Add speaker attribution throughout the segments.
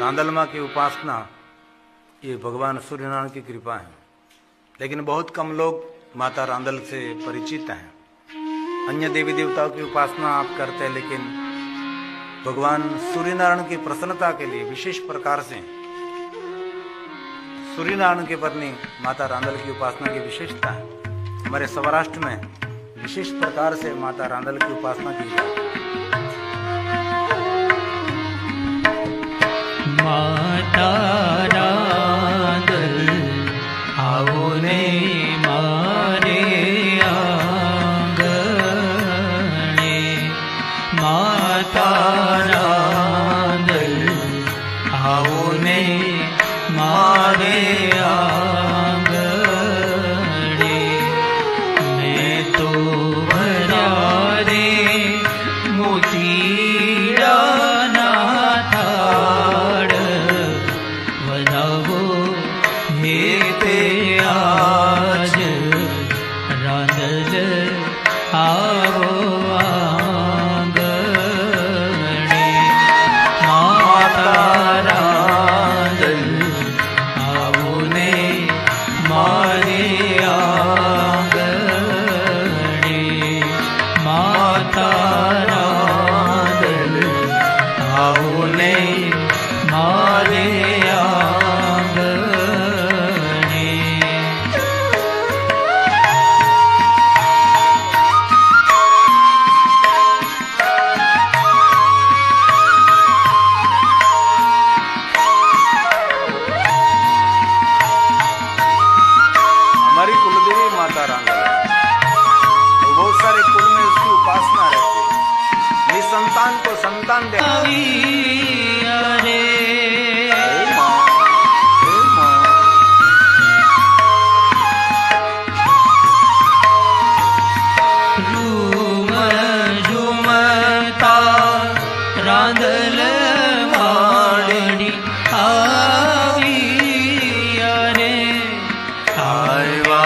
Speaker 1: रांदल माँ की उपासना ये भगवान सूर्यनारायण की कृपा है, लेकिन बहुत कम लोग माता रांदल से परिचित हैं। अन्य देवी देवताओं की उपासना आप करते हैं, लेकिन भगवान सूर्यनारायण की प्रसन्नता के लिए विशेष प्रकार से सूर्यनारायण के पत्नी माता रांदल की उपासना की विशेषता है। हमारे सौराष्ट्र में विशेष प्रकार से माता रांदल की उपासना की जाती है।
Speaker 2: माता रांदल आओ ने मारे आंगणे, माता रांदल आओ ने मारे आंगणे। मैं तो भरा रे मोतीड़ा आज रांदल आओ आंगणे, माता रांदल आओ ने मारे आंगणे, माता रांदल आओ ने मारे
Speaker 1: माता रांदल तो बहुत सारे कुल में उसकी उपासना रहती है। निसंतान को संतान दे
Speaker 2: रूम झुमता रांदल माड़ी आवी अरे आवा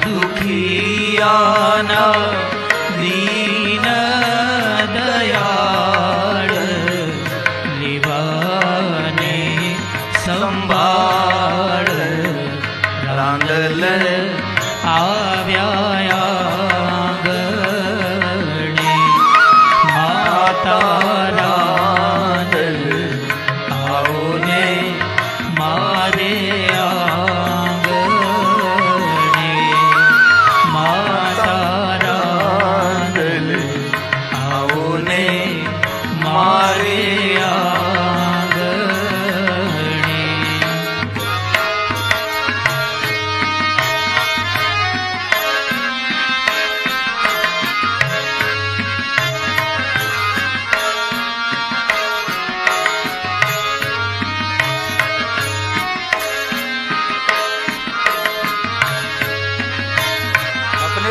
Speaker 2: दुखियाना दीन दयाळ निवाने संभाळ रांदल आव्या आंगणे, माता रांदल आओ ने मारे आंगणे, माता रांदल आओ ने मारे आंगणे।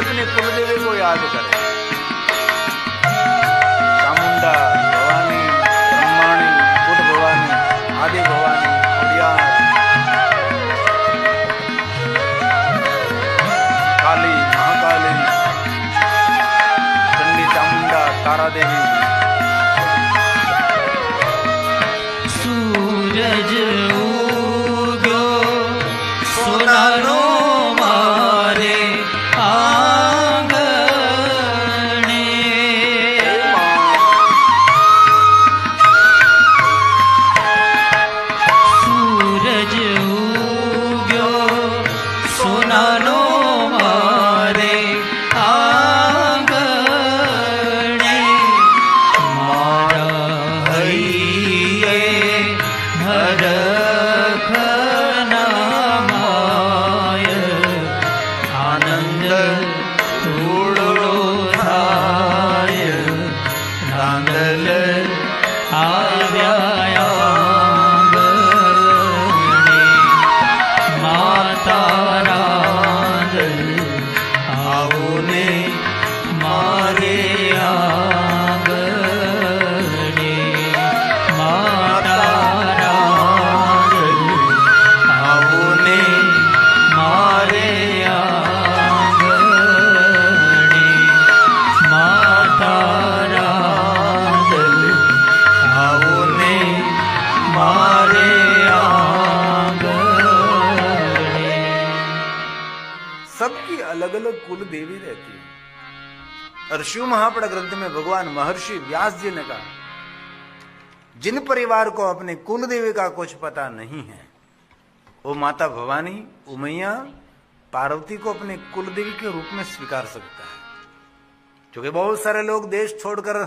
Speaker 1: अपने कुलदेवी को याद करें। चामुंडा भवानी, ब्रह्माणी, कुट भवानी, आदि भवानी, उड़ियार, काली, महाकाली, चंडी चामुंडा, तारा देवी।
Speaker 2: सूरज उग्यो सोनारो मारे आंगणे, सूरज उग्यो सोनारो मारे आंगणे, मारा हइये हर
Speaker 1: अलग अलग कुल देवी रहती है। और शिव महापड़ ग्रंथ में भगवान महर्षि व्यास जी ने कहा, जिन परिवार को अपने कुल देवी का कुछ पता नहीं है, वो माता भवानी उमैया पार्वती को अपने कुल देवी के रूप में स्वीकार सकता है। क्योंकि बहुत सारे लोग देश छोड़कर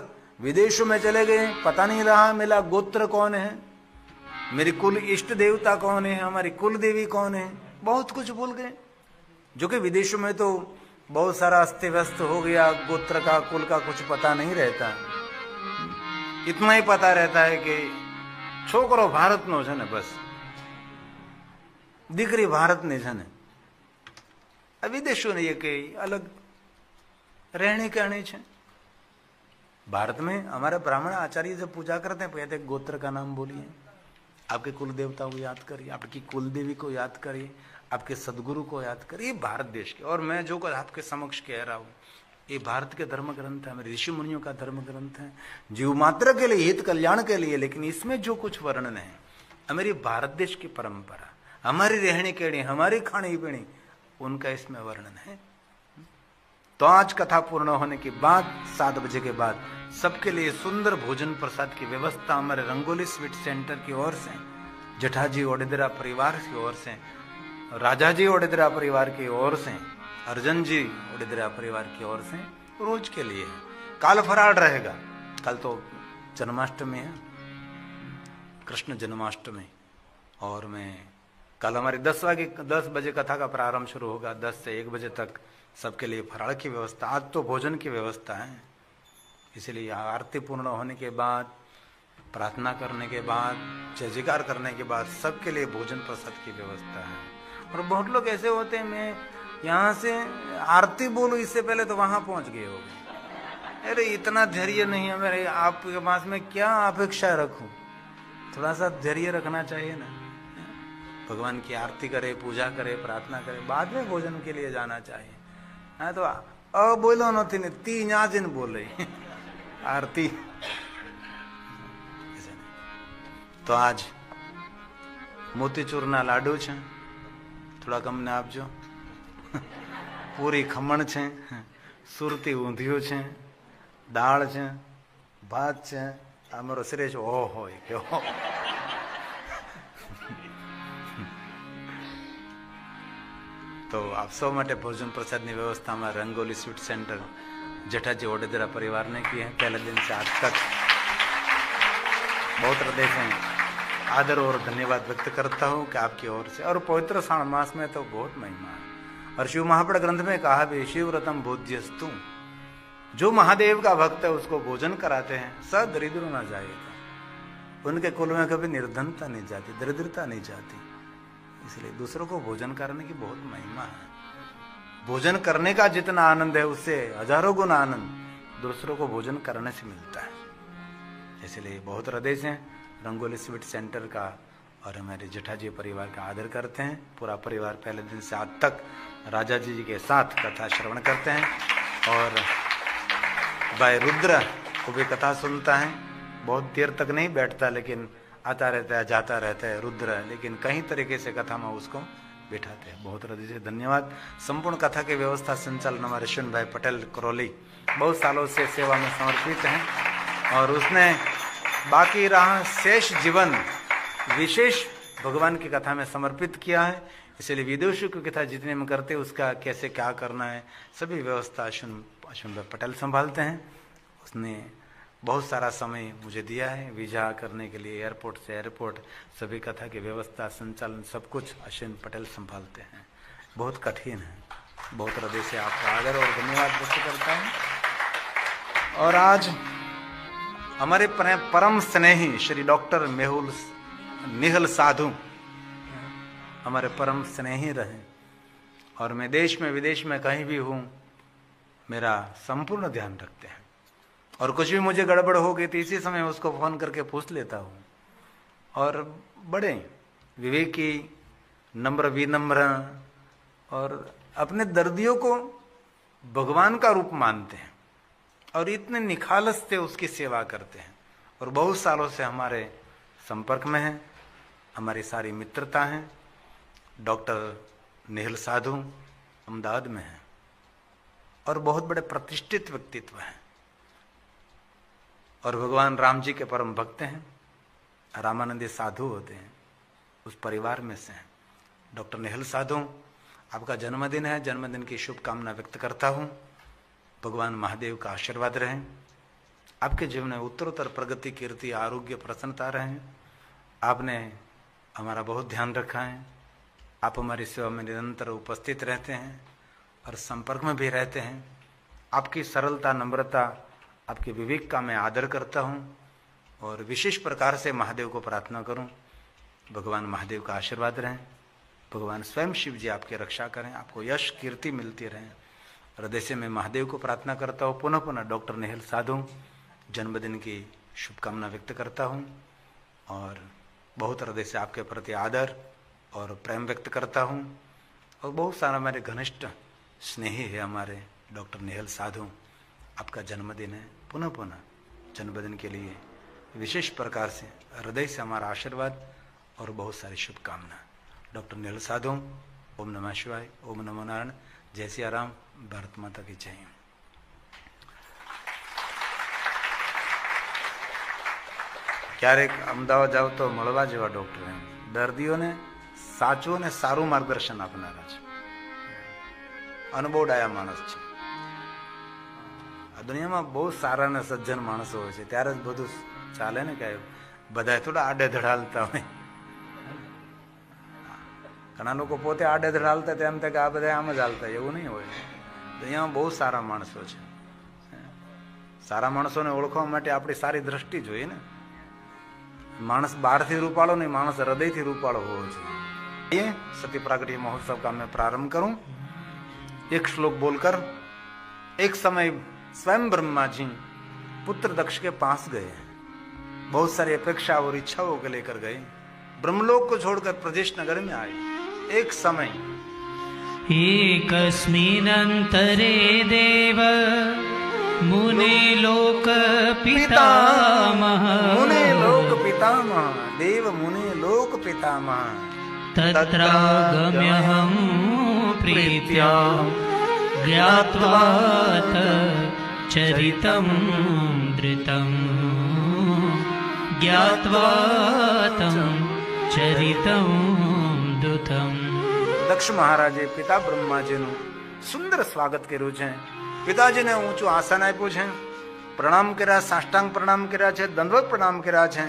Speaker 1: विदेशों में चले गए, पता नहीं रहा मेरा गोत्र कौन है, मेरी कुल इष्ट देवता कौन है, हमारी कुल देवी कौन है, बहुत कुछ भूल गए। जो कि विदेशों में तो बहुत सारा अस्त व्यस्त हो गया, गोत्र का कुल का कुछ पता नहीं रहता। इतना ही पता रहता है कि छोकरो भारत नो छे ने, बस दीकरी भारत ने छे ने। विदेशों ने ये कई अलग रहने कहने छे। भारत में हमारे ब्राह्मण आचार्य जब पूजा करते हैं, कहते गोत्र का नाम बोलिए, आपके कुल देवता को याद करिए, आपकी कुल देवी को याद करिए, आपके सदगुरु को याद करिए। भारत देश के, और मैं जो कुछ आपके समक्ष कह रहा हूं, ये भारत के धर्म ग्रंथ है, मेरे ऋषि मुनियों का धर्म ग्रंथ है, जीव मात्र के लिए, हित कल्याण के लिए। लेकिन इसमें जो कुछ वर्णन है, हमारी भारत देश की परंपरा, हमारी रहनी कहनी, हमारी खानी पीनी, उनका इसमें वर्णन है। तो आज कथा पूर्ण होने के बाद 7 बजे के बाद सबके लिए सुंदर भोजन प्रसाद की व्यवस्था हमारे रंगोली स्वीट सेंटर की ओर से, जठाजी ओडेदरा परिवार की ओर से, राजाजी ओडेदरा परिवार की ओर से, अर्जन जी ओडेदरा परिवार की ओर से रोज के लिए है। काल फराड़ रहेगा, कल तो जन्माष्टमी है, कृष्ण जन्माष्टमी। और मैं कल हमारी 10 बजे कथा का प्रारंभ शुरू होगा, 10 से 1 बजे तक सबके लिए फराड़ की व्यवस्था। आज तो भोजन की व्यवस्था है, इसलिए आरती पूर्ण होने के बाद, प्रार्थना करने के बाद, जय जयकार करने के बाद सबके लिए भोजन प्रसाद की व्यवस्था है। और बहुत लोग ऐसे होते हैं, मैं यहाँ से आरती बोलूं इससे पहले तो वहां पहुंच गए हो गए। अरे इतना धैर्य नहीं है मेरे, आपके पास में क्या अपेक्षा रखूं? थोड़ा सा धैर्य रखना चाहिए ना। भगवान की आरती करे, पूजा करे, प्रार्थना करे, बाद में भोजन के लिए जाना चाहिए। हाँ तो बोलो नहीं ने ती न्याजिन बोले आरती। तो आज मोतीचूर ना लाडू छे, थोड़ा कम ने आपजो। पूरी खमण छे, सुरती ऊंधियो छे, दाल छे, भात छे। अमरो श्रेष्ठ ओहो क्यों। तो आप सब માટે ભોજન પ્રસાદની વ્યવસ્થા में रंगोली स्वीट सेंटर जेठाजी ओडेदरा परिवार ने की है। पहले दिन से आज तक बहुत हृदय से आदर और धन्यवाद व्यक्त करता हूँ कि आपकी ओर से। और पवित्र श्रावण मास में तो बहुत महिमा है। और शिव महापड़ ग्रंथ में कहा भी, शिवव्रतम भोज्यस्तु, जो महादेव का भक्त है उसको भोजन कराते हैं, सदरिद्र न जाएगा। उनके कुल में कभी निर्धनता नहीं जाती, दरिद्रता नहीं जाती। इसलिए दूसरों को भोजन करने की बहुत महिमा है। भोजन करने का जितना आनंद है, उससे हजारों गुना आनंद दूसरों को भोजन करने से मिलता है। इसलिए बहुत हृदय से रंगोली स्वीट सेंटर का और हमारे जेठाजी परिवार का आदर करते हैं। पूरा परिवार पहले दिन से आज तक राजा जी के साथ कथा श्रवण करते हैं। और भाई रुद्र को भी कथा सुनता है, बहुत देर तक नहीं बैठता, लेकिन आता रहता है, जाता रहता है रुद्र, लेकिन कई तरीके से कथा में उसको बैठाते हैं। बहुत हृदय से धन्यवाद। संपूर्ण कथा की व्यवस्था संचालन हमारे अश्विन भाई पटेल करौली बहुत सालों से सेवा में समर्पित हैं। और उसने बाकी रहा शेष जीवन विशेष भगवान की कथा में समर्पित किया है। इसलिए विदेशियों की कथा जितने में करते उसका कैसे क्या करना है, सभी व्यवस्था अश्विन भाई पटेल संभालते हैं। उसने बहुत सारा समय मुझे दिया है वीजा करने के लिए, एयरपोर्ट से एयरपोर्ट, सभी कथा की व्यवस्था संचालन सब कुछ अश्विन पटेल संभालते हैं। बहुत कठिन है। बहुत हृदय से आपका आदर और धन्यवाद व्यक्त करता हूँ। और आज हमारे परम स्नेही श्री डॉक्टर निहल साधु हमारे परम स्नेही रहे। और मैं देश में विदेश में कहीं भी हूँ, मेरा संपूर्ण ध्यान रखते हैं। और कुछ भी मुझे गड़बड़ हो गई तो इसी समय उसको फोन करके पूछ लेता हूँ। और बड़े विवेकी, नम्र विनम्र, और अपने दर्दियों को भगवान का रूप मानते हैं और इतने निखालस से उसकी सेवा करते हैं। और बहुत सालों से हमारे संपर्क में हैं, हमारी सारी मित्रता है। डॉक्टर निहल साधु अहमदाबाद में है, और बहुत बड़े प्रतिष्ठित व्यक्तित्व हैं और भगवान राम जी के परम भक्त हैं, रामानंदी साधु होते हैं, उस परिवार में से हैं। डॉक्टर नेहल साधु, आपका जन्मदिन है, जन्मदिन की शुभकामना व्यक्त करता हूँ। भगवान महादेव का आशीर्वाद रहे, आपके जीवन में उत्तरोत्तर प्रगति, कीर्ति, आरोग्य, प्रसन्नता रहे। आपने हमारा बहुत ध्यान रखा है, आप हमारी सेवा में निरंतर उपस्थित रहते हैं और संपर्क में भी रहते हैं। आपकी सरलता, नम्रता, आपके विवेक का मैं आदर करता हूँ और विशेष प्रकार से महादेव को प्रार्थना करूँ, भगवान महादेव का आशीर्वाद रहें, भगवान स्वयं शिव जी आपकी रक्षा करें, आपको यश कीर्ति मिलती रहे। हृदय से मैं महादेव को प्रार्थना करता हूँ। पुनः पुनः डॉक्टर नेहल साधु जन्मदिन की शुभकामना व्यक्त करता हूँ और बहुत हृदय से आपके प्रति आदर और प्रेम व्यक्त करता हूँ। और बहुत सारा हमारे घनिष्ठ स्नेही है हमारे डॉक्टर नेहल साधु, आपका जन्मदिन है। पुनः पुनः जन्मदिन के लिए विशेष प्रकार से हृदय से हमारा आशीर्वाद और बहुत सारी शुभकामना। डॉक्टर नेहल साधु, ओम नमः शिवाय, ओम नमो नारायण, जय सिया राम, भारत माता की जय। ક્યારેક અમદાવાદ જાવ તો મળવા જેવા ડોક્ટર એમ દર્દીઓને સાચું અને સારું માર્ગદર્શન આપનારા છે, અનુભવ ડાયા માણસ છે। આ દુનિયામાં બહુ સારા અને સજ્જન માણસો હોય છે, ત્યારે જ બધું ચાલે ને, કે બધા થોડા આડે ધડાલતા હોય। ઘણા લોકો પોતે આડે ધડાલતા એમ થાય કે આ બધા આમ જ હાલતા, એવું નહીં હોય। દુનિયામાં બહુ સારા માણસો છે। સારા માણસોને ઓળખવા માટે આપણી સારી દ્રષ્ટિ જોઈએ ને। मानस बाहर से रूपालो नहीं, मानस हृदय थी रूपालो हो। ये सती प्रागट्य महोत्सव का मैं प्रारंभ करूं एक श्लोक बोलकर। एक समय स्वयं ब्रह्मा जी पुत्र दक्ष के पास गए, बहुत सारी अपेक्षा और इच्छाओं को लेकर गए, ब्रह्मलोक को छोड़कर प्रदेश नगर में आए। एक समय
Speaker 2: एकस्मिन्नन्तरे देव मुने लोक पितामह,
Speaker 1: मुने लोक पितामह, देव मुने लोक पितामह,
Speaker 2: तत्रागम्यहं प्रीत्या ज्ञात्वा चरितं धृतं, ज्ञात्वा तं चरितं दुतं।
Speaker 1: दक्ष महाराजे पिता ब्रह्माजी नु सुंदर स्वागत कर्યું છે। पिताजी ने ऊंचू आसन આપ્યું છે, પ્રણામ કર્યા, સાષ્ટાંગ પ્રણામ કર્યા છે, દંડવત પ્રણામ કર્યા છે।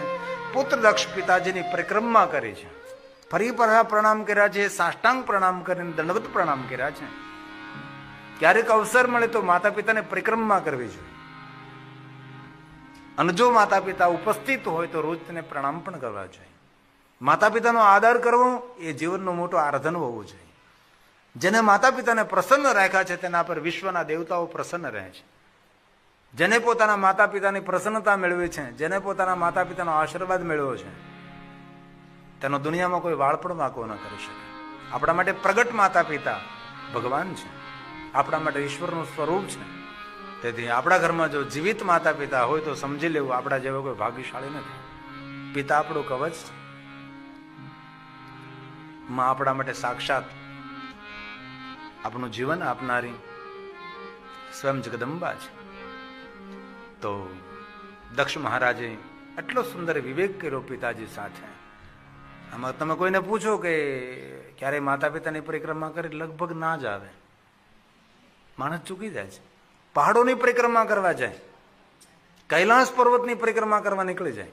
Speaker 1: પુત્ર દક્ષ પિતાજીની પરિક્રમા કરી છે, ફરી પાછા પ્રણામ કર્યા છે, સાષ્ટાંગ પ્રણામ કરીને દંડવત પ્રણામ કર્યા છે। ક્યારેક અવસર મળે તો માતા પિતાને પરિક્રમા કરવી જોઈએ, અને જો માતા પિતા ઉપસ્થિત હોય તો રોજ તેને પ્રણામ પણ કરવા જોઈએ। માતા પિતાનો આદર કરવો એ જીવનનો મોટો આરાધન હોવું જોઈએ। જેને માતા પિતાને પ્રસન્ન રાખ્યા છે તેના પર વિશ્વના દેવતાઓ પ્રસન્ન રહે છે। જેને પોતાના માતા પિતાની પ્રસન્નતા મેળવી છે, જેને પોતાના માતા પિતાનો આશીર્વાદ મેળવ્યો છે, તેનો દુનિયામાં કોઈ વાળ પણ વાંકો ન કરી શકે। આપણા માટે પ્રગટ માતા પિતા ભગવાન છે, આપણા માટે ઈશ્વરનું સ્વરૂપ છે। તેથી આપણા ઘરમાં જો જીવિત માતા પિતા હોય તો સમજી લેવું આપણા જેવો કોઈ ભાગ્યશાળી નથી। પિતા આપણું કવચ, માં આપણા માટે સાક્ષાત આપણું જીવન આપનારી સ્વયં જગદંબા છે। તો દક્ષ મહારાજે આટલો સુંદર વિવેક કર્યો પિતાજી સાથે। આમાં તમે કોઈને પૂછો કે ક્યારે માતા પિતાની પરિક્રમા કરી, લગભગ ના જ આવે, માણસ ચૂકી જાય છે। પહાડોની પરિક્રમા કરવા જાય, કૈલાસ પર્વતની પરિક્રમા કરવા નીકળી જાય,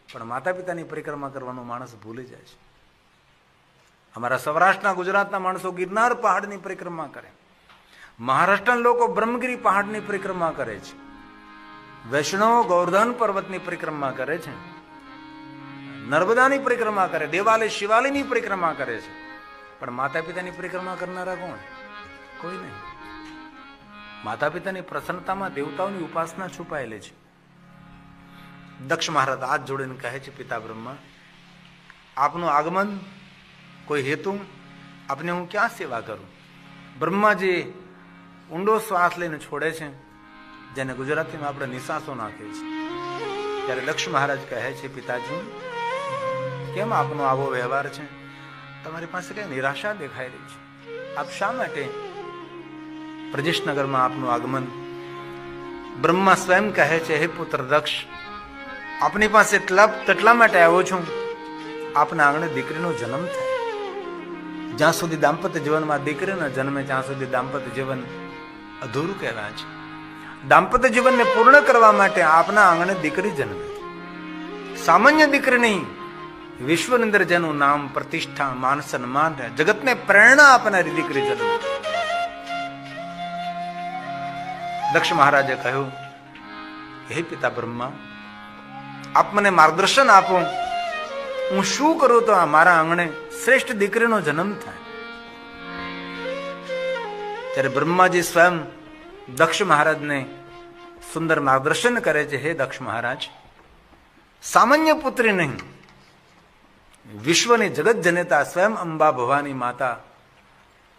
Speaker 1: પણ માતા પિતાની પરિક્રમા કરવાનું માણસ ભૂલી જાય છે। અમારા સૌરાષ્ટ્રના ગુજરાતના માણસો ગિરનાર પહાડની પરિક્રમા કરે, મહારાષ્ટ્રના લોકો બ્રહ્મગીરી પહાડની પરિક્રમા કરે છે, વૈષ્ણવ ગોવર્ધન પર્વતની પરિક્રમા કરે છે, નર્મદાની પરિક્રમા કરે, દેવાલય શિવાલયની પરિક્રમા કરે છે, પણ માતા પિતાની પરિક્રમા કરનારા કોણ? કોઈ નહીં। માતા પિતાની પ્રસન્નતામાં દેવતાઓની ઉપાસના છુપાયેલી છે। દક્ષ મહારાજ હાથ જોડીને કહે છે, પિતા બ્રહ્મા, આપનું આગમન કોઈ હેતુ, આપને હું ક્યાં સેવા કરું? બ્રહ્માજી ઊંડો શ્વાસ લઈને છોડે છે, જેને ગુજરાતીમાં આપણે નિશાસો નાખીએ છીએ। ત્યારે દક્ષ મહારાજ કહે છે, પિતાજી કેમ આપનો આવો વ્યવહાર છે? તમારી પાસે કઈ નિરાશા દેખાઈ રહી છે, આપ શા માટે પ્રજેશનગરમાં આપનું આગમન. બ્રહ્મા સ્વયં કહે છે, હે પુત્ર દક્ષ, આપની પાસે તેટલા માટે આવ્યો છું, આપના આંગણે દીકરીનો જન્મ થાય. જ્યાં સુધી દાંપત્ય જીવનમાં દીકરી ન જન્મે ત્યાં સુધી દાંપત્ય જીવન અધૂરું કહેવાય છે. દાંપત્ય જીવનને પૂર્ણ કરવા માટે આપના આંગણે દીકરી જન્મે. સામાન્ય દીકરી નહીં, વિશ્વની અંદર જેનું નામ, પ્રતિષ્ઠા, માન, સન્માન, જગતને પ્રેરણા આપનારી દીકરી જન્મે. દક્ષ મહારાજે કહ્યું, હે પિતા બ્રહ્મા, આપ મને માર્ગદર્શન આપો, હું શું કરું તો મારા આંગણે શ્રેષ્ઠ દીકરીનો જન્મ થાય. ત્યારે બ્રહ્માજી સ્વયં દક્ષ મહારાજને સુંદર માર્ગદર્શન કરે છે. હે દક્ષ મહારાજ, સામાન્ય પુત્રી નહીં, વિશ્વની જગત જનેતા સ્વયં અંબા ભવાની માતા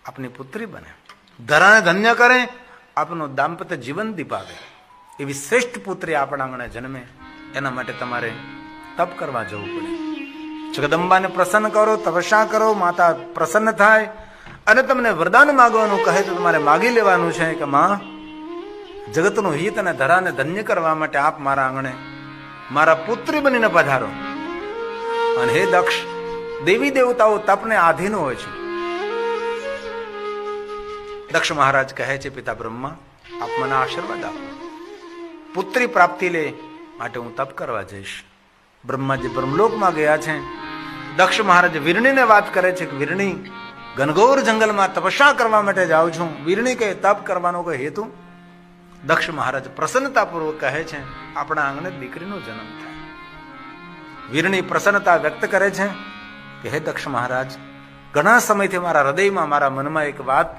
Speaker 1: આપની પુત્રી બને, ધરાને ધન્ય કરે, આપનું દાંપત્ય જીવન દીપાવે, એવી શ્રેષ્ઠ પુત્રી આપણા આંગણે જન્મે. એના માટે તમારે તપ કરવા જવું પડે. જગદંબાને પ્રસન્ન કરો, તપસ્યા કરો, માતા પ્રસન્ન થાય અને તમને વરદાન માગવાનું કહે તો તમારે માગી લેવાનું છે કે માં, જગતનું હિત અને ધરાને ધન્ય કરવા માટે આપ મારા આંગણે મારા પુત્રી બનીને પધારો. અને હે દક્ષ, દેવી દેવતાઓ તપને આધીન હોય છે. દક્ષ મહારાજ કહે છે, પિતા બ્રહ્મા, આપ મને આશીર્વાદ આપો, પુત્રી પ્રાપ્તિ લે માટે હું તપ કરવા જઈશ. બ્રહ્માજી બ્રહ્મલોકમાં ગયા છે. દક્ષ મહારાજ વીરણીને વાત કરે છે કે વીરણી, ઘનઘોર જંગલમાં તપસ્યા કરવા માટે જાઉં છું. વીરણી કહે, તપ કરવાનો કોઈ હેતુ? દક્ષ મહારાજ પ્રસન્નતાપૂર્વક કહે છે, આપણા આંગણે દીકરીનો જન્મ થાય. વીરણી પ્રસન્નતા વ્યક્ત કરે છે કે હે દક્ષ મહારાજ, ઘણા સમયથી મારા હૃદયમાં, મારા મનમાં એક વાત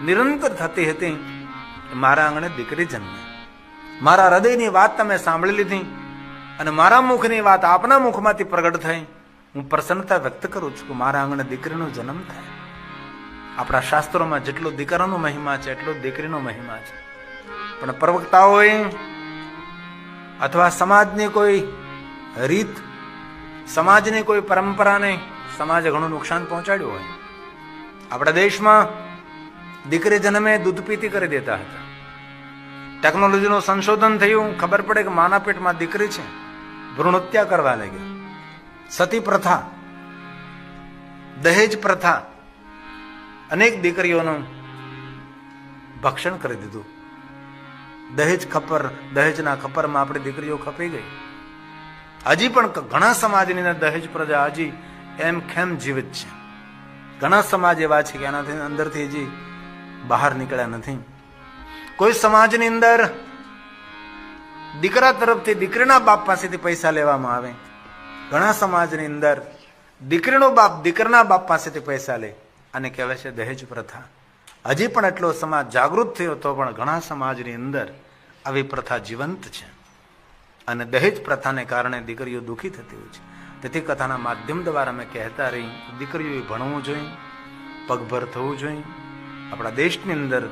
Speaker 1: નિરંતર થતી હતી, મારા આંગણે દીકરી જન્મે. મારા હૃદયની વાત તમે સાંભળી લીધી અને મારા મુખની વાત આપના મુખમાંથી પ્રગટ થઈ. હું પ્રસન્નતા વ્યક્ત કરું છું કે મારા આંગણે દીકરીનો જન્મ થાય. આપણા શાસ્ત્રોમાં જેટલો દીકરાનો મહિમા છે એટલો દીકરીનો મહિમા છે. પણ પ્રવક્તાઓએ અથવા સમાજની કોઈ રીત, સમાજની કોઈ પરંપરાને સમાજે ઘણું નુકસાન પહોંચાડ્યું હોય. આપણા દેશમાં દીકરી જન્મે દૂધ પીતી કરી દેતા હતા. ટેકનોલોજીનું સંશોધન થયું, ખબર પડે કે માના પેટમાં દીકરી છે, ભ્રૂણ હત્યા કરવા લાગ્યા. સતી પ્રથા, દહેજ પ્રથા, અનેક દીકરીઓનું ભક્ષણ કરી દીધું. દહેજના ખપ્પરમાં આપણી દીકરીઓ ખપી ગઈ. હજી પણ ઘણા સમાજની અંદર દહેજ પ્રજા હજી એમ ખેમ જીવિત છે. ઘણા સમાજ એવા છે કે એનાથી અંદરથી હજી બહાર નીકળ્યા નથી. કોઈ સમાજની અંદર દીકરા તરફથી દીકરીના બાપ પાસેથી પૈસા લેવામાં આવે. ઘણા સમાજની અંદર દીકરીનો બાપ દીકરાના બાપ પાસેથી પૈસા લે અને કહેવાય છે દહેજ પ્રથા. હજી પણ એટલો સમાજ જાગૃત થયો તો પણ ઘણા સમાજની અંદર આવી પ્રથા જીવંત છે અને દહેજ પ્રથાને કારણે દીકરીઓ દુઃખી થતી હોય છે. તેથી કથાના માધ્યમ દ્વારા અમે કહેતા રહી, દીકરીઓએ ભણવું જોઈએ, પગભર થવું જોઈએ. આપણા દેશની અંદર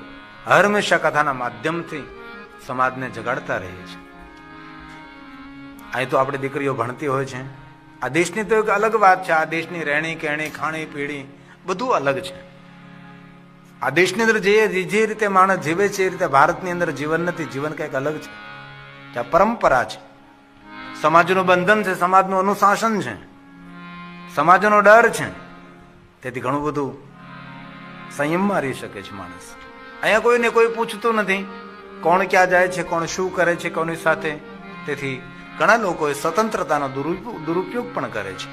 Speaker 1: હંમેશા કથાના માધ્યમથી સમાજને જગાડતા રહીએ છીએ. અહીં તો આપણી દીકરીઓ ભણતી હોય છે. આ દેશની તો એક અલગ વાત છે. આ દેશની રહેણી કહેણી, ખાણી પીણી બધું અલગ છે. આ દેશની અંદર જે રીતે માણસ જીવે છે એ રીતે ભારતની અંદર જીવન નથી. જીવન કંઈક અલગ છે. ત્યાં પરંપરા છે, સમાજનું બંધન છે, સમાજનું અનુશાસન છે, સમાજનો ડર છે. તેથી ઘણું બધું સંયમમાં રહી શકે છે માણસ. અહીંયા કોઈને કોઈ પૂછતું નથી કોણ ક્યાં જાય છે, કોણ શું કરે છે, કોની સાથે. તેથી ઘણા લોકોએ સ્વતંત્રતાનો દુરુપયોગ પણ કરે છે.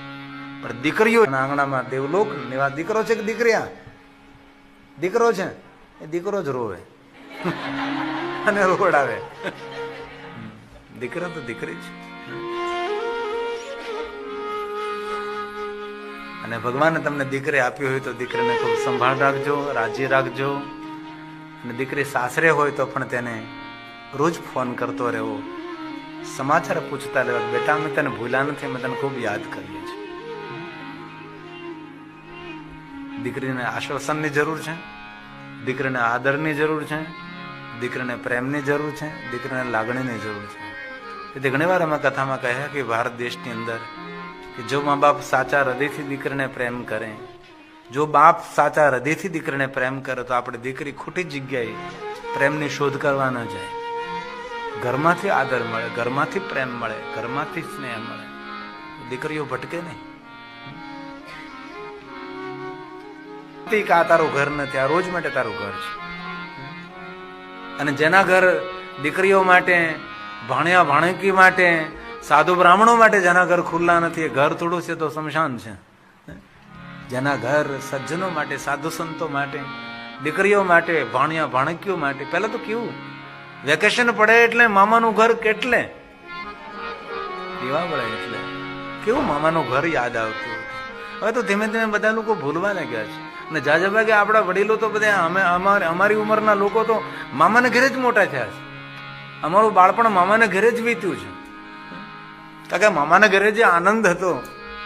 Speaker 1: પણ દીકરીઓ આંગણામાં દેવલોક એવા દીકરો છે કે દીકરીયા? દીકરો છે એ દીકરો જ રોવે અને રોવડાવે. દીકરા તો દીકરી છે. અને ભગવાને તમને દીકરી આપી હોય તો દીકરીને ખૂબ સંભાળ રાખજો, રાજી રાખજો. અને દીકરી સાસરે હોય તો પણ તેને રોજ ફોન કરતો રહેવો, સમાચાર પૂછતા રહેવા, બેટા અમે તને ભૂલ્યા નથી, અમે તને ખૂબ યાદ કરીએ છીએ. દીકરીને આશ્વાસનની જરૂર છે, દીકરીને આદરની જરૂર છે, દીકરીને પ્રેમની જરૂર છે, દીકરીને લાગણીની જરૂર છે. તેથી ઘણી વાર અમે કથામાં કહ્યા કે ભારત દેશની અંદર કે જો મા બાપ સાચા હૃદયથી દીકરીને પ્રેમ કરે, જો બાપ સાચા હૃદયથી દીકરીને પ્રેમ કરે તો આપણે દીકરી ખોટી જગ્યાએ પ્રેમની શોધ કરવા ન જાય. ઘરમાંથી આદર મળે, ઘરમાંથી પ્રેમ મળે, ઘરમાંથી સ્નેહ મળે. દીકરીઓ ભટકે નહીં. આ તારું ઘર નથી, આ રોજ માટે તારું ઘર છે. અને જેના ઘર દીકરીઓ માટે, ભાણિયા ભાણકી માટે, સાધુ બ્રાહ્મણો માટે જેના ઘર ખુલ્લા નથી, એ ઘર થોડું છે તો સ્મશાન છે. જેના ઘર સજ્જનો માટે, સાધુ સંતો માટે, દીકરીઓ માટે, ભાણિયા ભાણકીઓ માટે. પહેલા તો કેવું વેકેશન પડે એટલે મામાનું ઘર કેટલે દીવા વળે, એટલે કેવું મામાનું ઘર યાદ આવતું. હવે તો ધીમે ધીમે બધા લોકો ભૂલવા લાગ્યા છે. અને જાજા ભાગે આપણા વડીલો તો બધા અમારી ઉંમરના લોકો તો મામાને ઘરે જ મોટા થયા છે. અમારું બાળપણ મામાને ઘરે જ વીત્યું છે. કારણ કે મામાને ઘરે જે આનંદ હતો,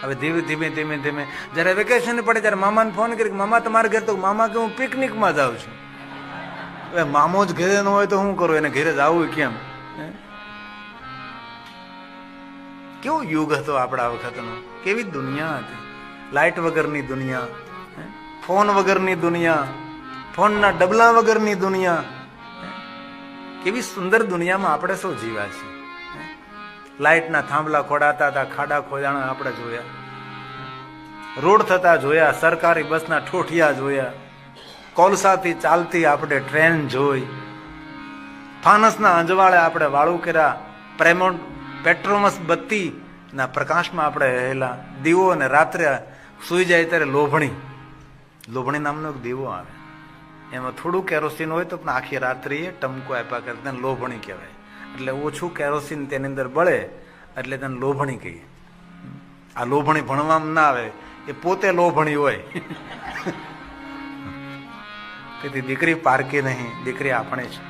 Speaker 1: હવે ધીમે ધીમે ધીમે ધીમે જયારે વેકેશન પડે ત્યારે મામાને ફોન કરી, મામા તમારે ઘરે, તો મામા કે હું પિકનિકમાં જાઉં છું. હવે મામો જ ઘરે ન હોય તો શું કરું, એને ઘરે જવું કેમ? કેવો યુગ હતો આપણા વખતનો, કેવી દુનિયા હતી. લાઇટ વગરની દુનિયા, ફોન વગરની દુનિયા, ફોનના ડબલા વગરની દુનિયા. કેવી સુંદર દુનિયામાં આપણે સૌ જીવ્યા છીએ. લાઇટના થાંભલા ખોડાતા હતા, ખાડા ખોદાણા આપણે જોયા, રોડ થતા જોયા, સરકારી બસના ઠોઠિયા જોયા, કોલસાથી ચાલતી આપણે ટ્રેન જોઈ, ફાનસના અંજવાળે આપણે વાળું કર્યા, પેટ્રોમસ બત્તીના પ્રકાશમાં આપણે રહેલા, દીવો. અને રાત્રે સુઈ જાય ત્યારે લોભણી નામનો એક દીવો આવે, એમાં થોડું કેરોસીન હોય તો પણ આખી રાત્રિએ ટમકો આપ્યા કરે, તેને લોભણી કહેવાય. એટલે ઓછું કેરોસીન તેની અંદર બળે એટલે તેને લોભણી કહીએ. આ લોભણી ભણવામાં ના આવે, એ પોતે લોભણી હોય. તેથી દીકરી પારકી નહીં, દીકરી આપણે છે.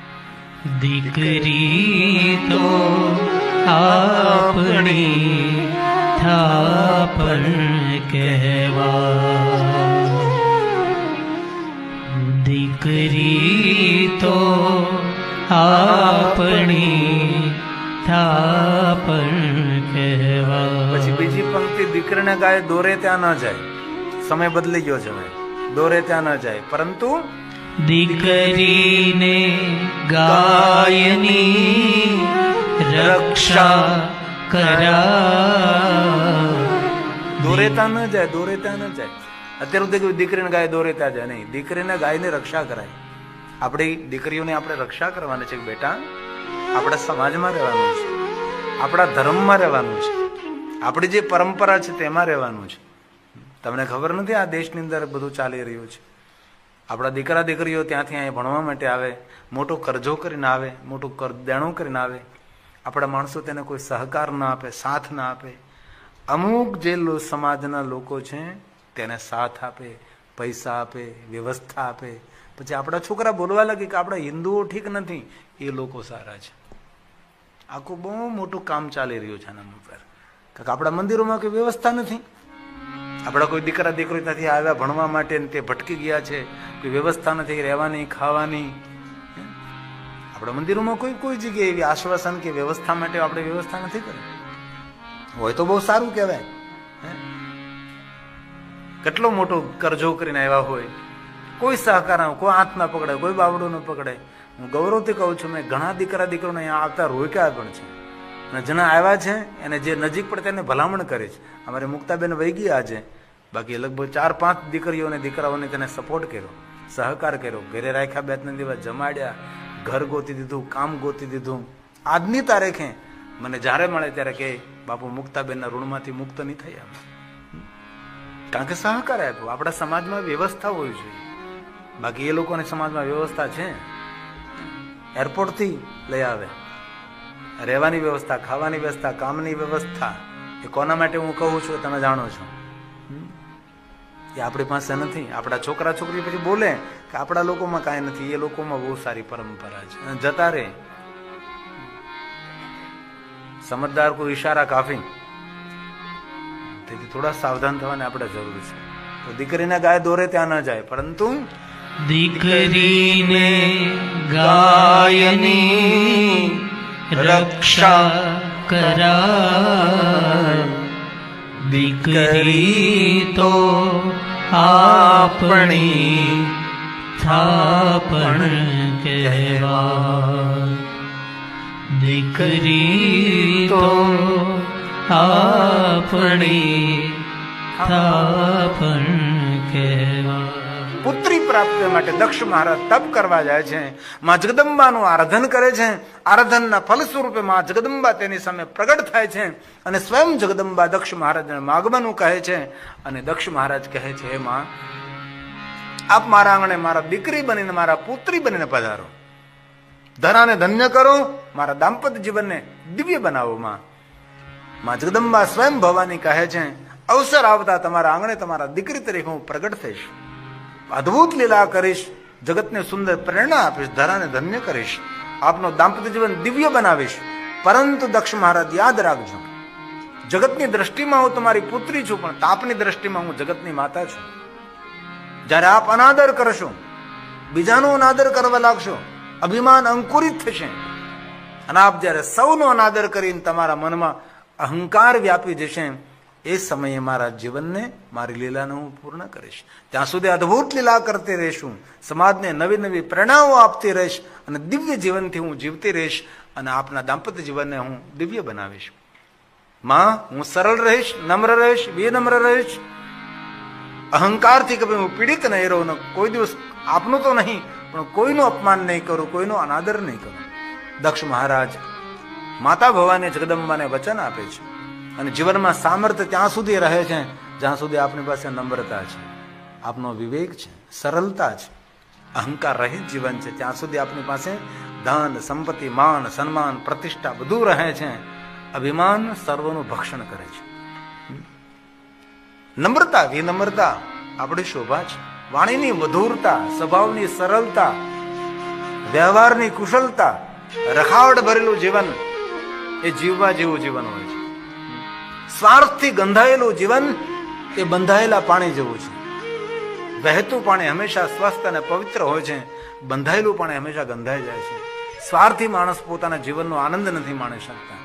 Speaker 2: દીકરી તો આપણી થાપણ કહેવા, દીકરી તો આપણી થાપણ કહેવા.
Speaker 1: પછી બીજી પંક્તિ, દીકરીને ગાય દોરે ત્યાં ન જાય. સમય બદલી ગયો છે હવે, દોરે ત્યાં ન જાય, પરંતુ
Speaker 2: દીકરીને ગાયની રક્ષા કરા.
Speaker 1: દોરે ત્યાં ન જાય, દોરે ત્યાં ન જાય. અત્યાર સુધી દીકરીને ગાય દોરે ત્યાં જાય નહીં. દીકરીને ગાયની રક્ષા કરાય. આપણી દીકરીઓને આપણે રક્ષા કરવાની છે કે બેટા, આપણા સમાજમાં રહેવાનું છે, આપણા ધર્મમાં રહેવાનું છે, આપણી જે પરંપરા છે તેમાં રહેવાનું છે. તમને ખબર નથી આ દેશની અંદર બધું ચાલી રહ્યું છે. આપણા દીકરા દીકરીઓ ત્યાંથી અહીંયા ભણવા માટે આવે, મોટો કરજો કરીને આવે, મોટું દેણું કરીને આવે. આપણા માણસો તેને કોઈ સહકાર ના આપે, સાથ ના આપે. અમુક જે સમાજના લોકો છે તેને સાથ આપે, પૈસા આપે, વ્યવસ્થા આપે. પછી આપણા છોકરા બોલવા લાગે કે આપણા હિન્દુઓ ઠીક નથી, એ લોકો સારા છે. આખું બહુ મોટું કામ ચાલી રહ્યું છે આના ઉપર. કારણ કે આપણા મંદિરોમાં કોઈ વ્યવસ્થા નથી. આપણા કોઈ દીકરા દીકરી નથી આવ્યા ભણવા માટે, તે ભટકી ગયા છે. કોઈ વ્યવસ્થા નથી રહેવાની, ખાવાની. આપણા મંદિરોમાં કોઈ જગ્યાએ એવી આશ્વાસન કે વ્યવસ્થા માટે આપણે વ્યવસ્થા નથી કરી હોય તો બહુ સારું કહેવાય. કેટલો મોટો કરજો કરીને આવ્યા હોય, કોઈ સહકાર, કોઈ હાથ ના પકડે, કોઈ બાવડું ન પકડે. હું ગૌરવથી કહું છું, મેં ઘણા દીકરા દીકરીઓને અહીંયા આવતા રોક્યા પણ છે, અને જેના આવ્યા છે એને જે નજીક પડે તેને ભલામણ કરે છે. અમારે મુક્તાબેન વહી ગયા આજે, બાકી લગભગ 4-5 દીકરીઓને દીકરાઓને તેને સપોર્ટ કર્યો, સહકાર કર્યો, ઘરે રાખ્યા, 2-3 દિવસ જમાડ્યા, ઘર ગોતી દીધું, કામ ગોતી દીધું. આજની તારીખે મને જ્યારે મળે ત્યારે કે બાપુ મુક્તાબેનના ઋણમાંથી મુક્ત નહીં થયા, કારણ કે સહકાર આપ્યો. આપણા સમાજમાં વ્યવસ્થા હોવી જોઈએ. બાકી એ લોકોની સમાજમાં વ્યવસ્થા છે, એરપોર્ટથી લઈ આવે, રહેવાની વ્યવસ્થા, ખાવાની વ્યવસ્થા, કામની વ્યવસ્થા. એ કોના માટે હું કહું છું તમે જાણો છો. એ આપણી પાસે નથી. આપણા છોકરા છોકરી પછી બોલે કે આપણા લોકોમાં કાંઈ નથી, એ લોકોમાં બહુ સારી પરંપરા છે, જતા રહે. સમજદાર કોઈ ઈશારા કાફી. તેથી થોડા સાવધાન થવાની આપણે જરૂર છે. તો દીકરીને ગાય દોરે ત્યાં ન જાય, પરંતુ
Speaker 2: દીકરીને ગાયની રક્ષા કરાય, દીકરી તો આપણી થાપણ કહેવાય. દીકરી તો આપણી થાપણ કહેવાય.
Speaker 1: પુત્રી પ્રાપ્તિ માટે દક્ષ મહારાજ તપ કરવા જાય છે. માં જગદંબાનું આરાધન કરે છે. આરાધનના ફલ સ્વરૂપે માં જગદંબા તેની સામે પ્રગટ થાય છે અને સ્વયં જગદંબા દક્ષ મહારાજને માગવાનું કહે છે. અને દક્ષ મહારાજ કહે છે, હે માં, આપ મારા આંગણે મારા દીકરી બનીને, મારા પુત્રી બનીને પધારો. ધરાને ધન્ય કરો, મારા દાંપત્ય જીવનને દિવ્ય બનાવો. માં જગદંબા સ્વયં ભવાની કહે છે, અવસર આવતા તમારા આંગણે તમારા દીકરી તરીકે હું પ્રગટ થઈશ, અદ્ભુત લીલા કરીશ, જગતને સુંદર પ્રેરણા આપીશ, ધરાને ધન્ય કરીશ, આપનો દાંપત્ય જીવન દિવ્ય બનાવીશ. પરંતુ દક્ષ મહારાજ યાદ રાખજો, જગતની દ્રષ્ટિમાં હું તમારી પુત્રી છું, પણ તાપની દ્રષ્ટિમાં હું જગતની માતા છું. જ્યારે આપ અનાદર કરશો, બીજાનો અનાદર કરવા લાગશો, અભિમાન અંકુરિત થશે. અને આપ જ્યારે સૌનો અનાદર કરીને તમારા મનમાં અહંકાર વ્યાપી જશે, એ સમયે મારા જીવનને, મારી લીલાને હું પૂર્ણ કરીશ. ત્યાં સુધી અદ્ભુત લીલા કરતી રહીશું, સમાજને નવી નવી પ્રેરણાઓ આપતી રહીશ અને દિવ્ય જીવનથી હું જીવતી રહીશ અને આપના દાંપત્ય જીવનને હું દિવ્ય બનાવીશ. માં, હું સરળ રહીશ, નમ્ર રહીશ, વિનમ્ર રહીશ. અહંકારથી કભી હું પીડિત નહીં રહું, કોઈ દિવસ આપનું તો નહીં પણ કોઈનું અપમાન નહીં કરું, કોઈનો અનાદર નહીં કરું. દક્ષ મહારાજ માતા ભવાની જગદંબાને વચન આપે છે. અને જીવનમાં સામર્થ્ય ત્યાં સુધી રહે છે જ્યાં સુધી આપણી પાસે નમ્રતા છે, આપનો વિવેક છે, સરળતા છે, અહંકાર રહિત જીવન છે. ત્યાં સુધી આપણી પાસે ધન, સંપત્તિ, માન, સન્માન, પ્રતિષ્ઠા બધું રહે છે. અભિમાન સર્વનું ભક્ષણ કરે છે. નમ્રતા, વિનમ્રતા આપણી શોભા છે. વાણીની મધુરતા, સ્વભાવની સરળતા, વ્યવહારની કુશળતા, રખાવટ ભરેલું જીવન એ જીવવા જેવું જીવન હોય છે. સ્વાર્થથી ગંધાયેલું જીવન એ બંધાયેલા પાણી જેવું છે. વહેતું પાણી હંમેશા સ્વસ્થ અને પવિત્ર હોય છે, બંધાયેલું પાણી હંમેશા ગંધાઈ જાય છે. સ્વાર્થી માણસ પોતાના જીવનનો આનંદ નથી માણી શકતા.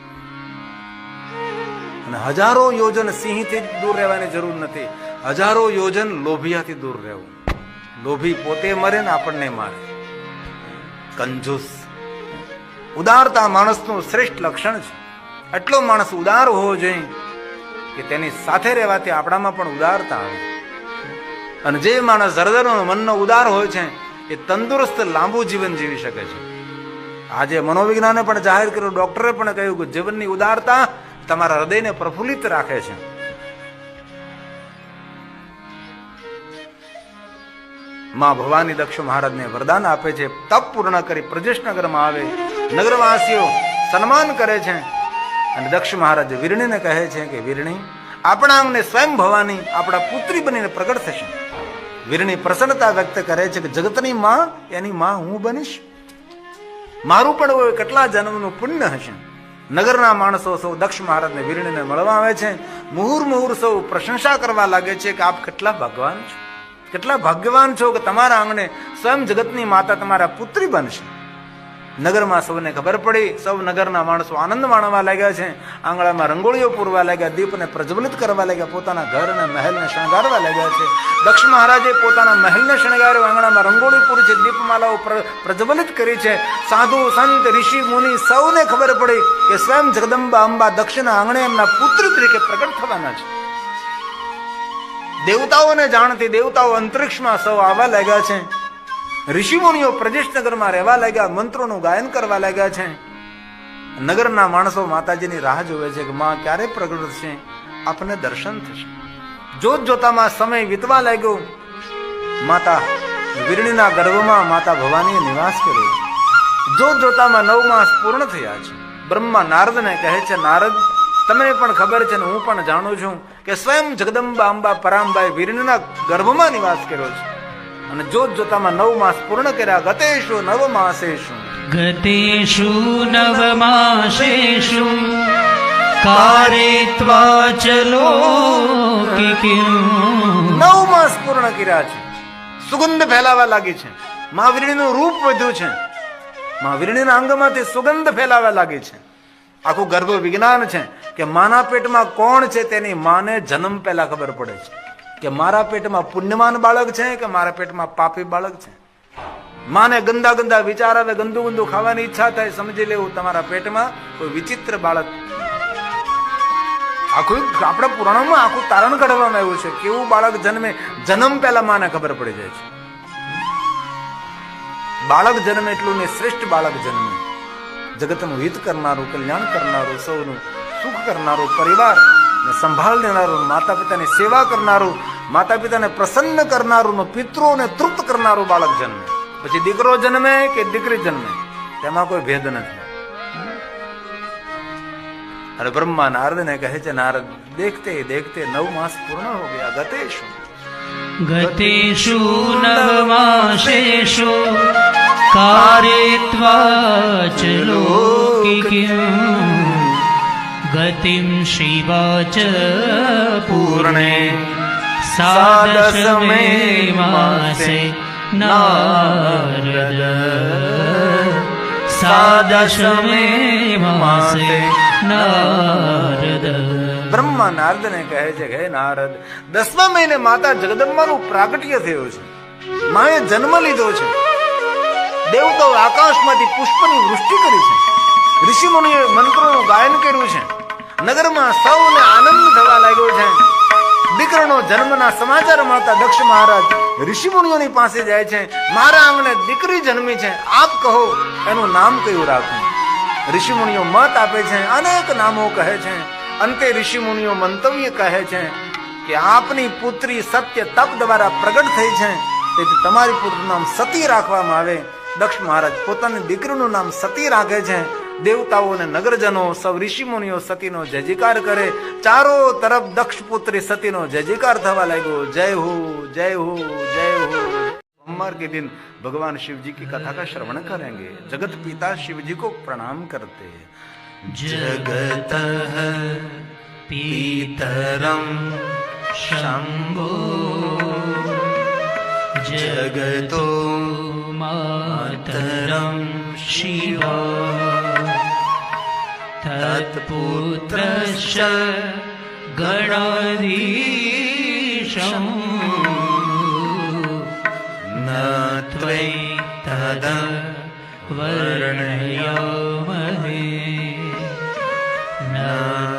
Speaker 1: અને હજારો યોજન સિંહથી દૂર રહેવાની જરૂર નથી, હજારો યોજન લોભિયાથી દૂર રહેવું. લોભી પોતે મરે ને આપણને મારે. કંજૂસ. ઉદારતા માણસનું શ્રેષ્ઠ લક્ષણ છે. એટલો માણસ ઉદાર હોવો જોઈએ કે તેની સાથે રહેવાથી આપણામાં પણ ઉદારતા આવે. અને જે માણસ હૃદયનો મનનો ઉદાર હોય છે એ તંદુરસ્ત લાંબુ જીવન જીવી શકે છે. આજે મનોવિજ્ઞાને પણ જાહેર કર્યું, ડોક્ટરે પણ કહ્યું કે જીવનની ઉદારતા તમારા હૃદયને પ્રફુલ્લિત રાખે છે. માં ભવાની દક્ષ મહારાજને વરદાન આપે છે. તપ પૂર્ણ કરી પ્રજેશ નગરમાં આવે, નગરવાસીઓ સન્માન કરે છે. અને દક્ષ મહારાજ વીરણીને કહે છે કે વીરણી, આપણા અંગને સ્વયં ભવાની આપણા પુત્રી બનીને પ્રગટ થશે. વીરણી પ્રસન્નતા વ્યક્ત કરે છે કે જગતની માં, એની માં હું બનીશ. મારું પણ કેટલા જન્મનું પુણ્ય હશે. નગરના માણસો સૌ દક્ષ મહારાજને વીરણીને મળવા આવે છે. મુહુર મુહુર સૌ પ્રશંસા કરવા લાગે છે કે આપ કેટલા ભગવાન છો, કેટલા ભાગ્યવાન છો કે તમારા આંગણે સ્વયં જગતની માતા તમારા પુત્રી બનશે. નગરમાં સૌને ખબર પડી. સૌ નગરના માણસો આનંદ માણવા લાગ્યા છે. આંગણામાં રંગોળીઓ પૂરવા લાગ્યા, દીપને પ્રજ્વલિત કરવા લાગ્યા, પોતાના ઘર અને મહેલને શણગારવા લાગ્યા છે. દક્ષ મહારાજે પોતાના મહેલને શણગાર્યો, આંગણામાં રંગોળી પૂરી છે, દીપમાલાઓ પ્રજ્વલિત કરી છે. સાધુ, સંત, ઋષિ, મુનિ સૌને ખબર પડી કે સ્વયં જગદંબા અંબા દક્ષના આંગણે એમના પુત્રી તરીકે પ્રગટ થવાના છે. દેવતાઓને જાણતી દેવતાઓ અંતરિક્ષમાં સૌ આવવા લાગ્યા છે. ઋષિમુનિઓ પ્રજેશનગરમાં રહેવા લાગ્યા, મંત્રોનું ગાયન કરવા લાગ્યા છે. નગરના માણસો માતાજીની રાહ જોવે છે કે માં ક્યારે પ્રગટ થશે, આપને દર્શન થશે. જોત જોતામાં સમય વીતવા લાગ્યો. માતા વીરણીના ગર્ભમાં માતા ભવાનીએ નિવાસ કર્યો. જોત જોતામાં 9 માસ પૂર્ણ થયા છે. બ્રહ્મા નારદને કહે છે, નારદ, તમને પણ ખબર છે ને હું પણ જાણું છું કે સ્વયં જગદંબા અંબા પરાંબાએ વીરણીના ગર્ભમાં નિવાસ કર્યો છે. અને જોત જોતામાં 9 માસ પૂર્ણ કર્યા. ગતેષુ 9 માસેષુ
Speaker 2: ગતેષુ 9 માસેષુ કારેત્વા ચલો કિકિયું.
Speaker 1: 9 માસ પૂર્ણ કર્યા છે. સુગંધ ફેલાવા લાગી છે. મા વીરણીનું રૂપ વધ્યું છે. મા વીરણીના અંગમાંથી સુગંધ ફેલાવા લાગી છે. આખું ગર્ભ વિજ્ઞાન છે કે માના પેટમાં કોણ છે તેની માને જન્મ પહેલા ખબર પડે છે કે મારા પેટમાં પુણ્યવાન બાળક છે કે મારા પેટમાં પાપી બાળક છે. માને ગંદા ગંદા વિચાર આવે, ગંદુ ગંદુ ખાવાની ઈચ્છા થાય, સમજી લેવું તમારા પેટમાં કોઈ વિચિત્ર બાળક. આખું આપણા પુરાણોમાં આખું તારણ કાઢવામાં આવ્યું છે કેવું બાળક જન્મે, જન્મ પહેલા માને ખબર પડી જાય છે. બાળક જન્મે એટલું ને શ્રેષ્ઠ બાળક જન્મે, જગતનું હિત કરનારું, કલ્યાણ કરનારું, સૌનું સુખ કરનારું, પરિવાર સંભાળ લેનારું, માતા પિતાની સેવા કરનારું, માતા પિતાને પ્રસન્ન કરનારું, પિતૃઓને તૃપ્ત કરનારું બાળક જન્મે. પછી દીકરો જન્મે કે દીકરી જન્મે તેમાં કોઈ ભેદ નથી. અને બ્રહ્મા નારદ ને કહે છે, નારદ દેખતે દેખતે 9 માસ પૂર્ણ હો ગયા.
Speaker 2: ગતેષુ નવમાસેષુ કારેત્વા ચ લૌકિકીં ગતિમ શિવાચ પૂર્ણે સાદશમે માસે નારદ સાદશમે માસે નારદ.
Speaker 1: બ્રહ્મા નારદ ને કહે છે કે નારદ 10મા મહિને માતા જગદંબાનું પ્રાગટ્ય થયું છે, માએ જન્મ લીધો છે. દેવતાઓ આકાશમાંથી પુષ્પની વૃષ્ટિ કરી છે, ઋષિ મુનિએ મંત્રોનું ગાયન કર્યું છે, નગરમાં સૌને આનંદ થવા લાગ્યો છે. દીકરાનો જન્મના સમાચાર મળતા દક્ષ મહારાજ ઋષિ મુનિઓની પાસે જાય છે, મારા આંગણે દીકરી જન્મી છે, આપ કહો એનું નામ કયું રાખું. ઋષિ મુનિઓ મત આપે છે, અનેક નામો કહે છે. અંતે ઋષિ મુનિઓ મંતવ્ય કહે છે કે આપની પુત્રી સત્ય તપ દ્વારા પ્રગટ થઈ છે, તેથી તમારી પુત્રનું નામ સતી રાખવામાં આવે. દક્ષ મહારાજ પોતાની દીકરીનું નામ સતી રાખે છે. દેવતાઓ અને નગરજનો સૌ ઋષિ મુનિઓ સતીનો જય જયકાર કરે. ચારો તરફ દક્ષ પુત્રી સતીનો જય જયકાર થવા લાગ્યો. જય હો જય હો જય હો. सोमवार के दिन भगवान शिव जी की कथा का श्रवण करेंगे. जगत पिता शिव जी को प्रणाम करते हैं.
Speaker 2: जगत पीतरम शंभो जगतो मातरम शिवा तत्पुत्रश्च गणाधीशं न त्वयि तद वर्णयामहे न